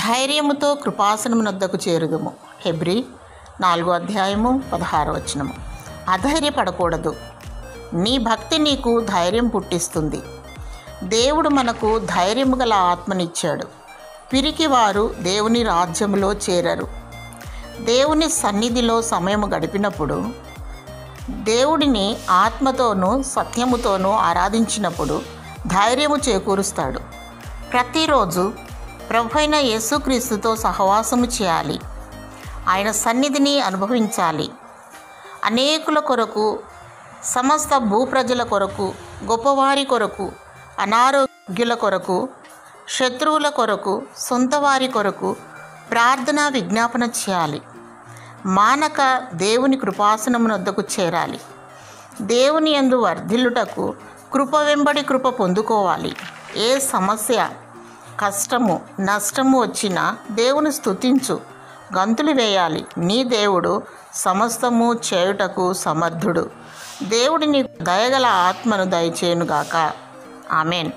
ధైర్యముతో కృపాసనమునొద్దకు చేరుదుము. హెబ్రీ 4:16. అధైర్యపడకూడదు. నీ భక్తి నీకు ధైర్యం పుట్టిస్తుంది. దేవుడు మనకు ధైర్యము గల ఆత్మనిచ్చాడు. పిరికివారు దేవుని రాజ్యములో చేరరు. దేవుని సన్నిధిలో సమయము గడిపినప్పుడు, దేవుడిని ఆత్మతోనూ సత్యముతోనూ ఆరాధించినప్పుడు ధైర్యము చేకూరుస్తాడు. ప్రతిరోజు ప్రభువైన యేసుక్రీస్తుతో సహవాసము చేయాలి. ఆయన సన్నిధిని అనుభవించాలి. అనేకుల కొరకు, సమస్త భూప్రజల కొరకు, గొప్పవారి కొరకు, అనారోగ్యుల కొరకు, శత్రువుల కొరకు, సొంతవారి కొరకు ప్రార్థనా విజ్ఞాపన చేయాలి. మానక దేవుని కృపాసనమునొద్దకు చేరాలి. దేవుని యందు వర్ధిల్లుటకు కృప వెంబడి కృప పొందుకోవాలి. ఏ సమస్య, కష్టము, నష్టము వచ్చినా దేవుని స్తుతించు, గంతులు వేయాలి. నీ దేవుడు సమస్తము చేయుటకు సమర్థుడు. దేవుడిని దయగల ఆత్మను దయచేయునుగాక. ఆమెన్.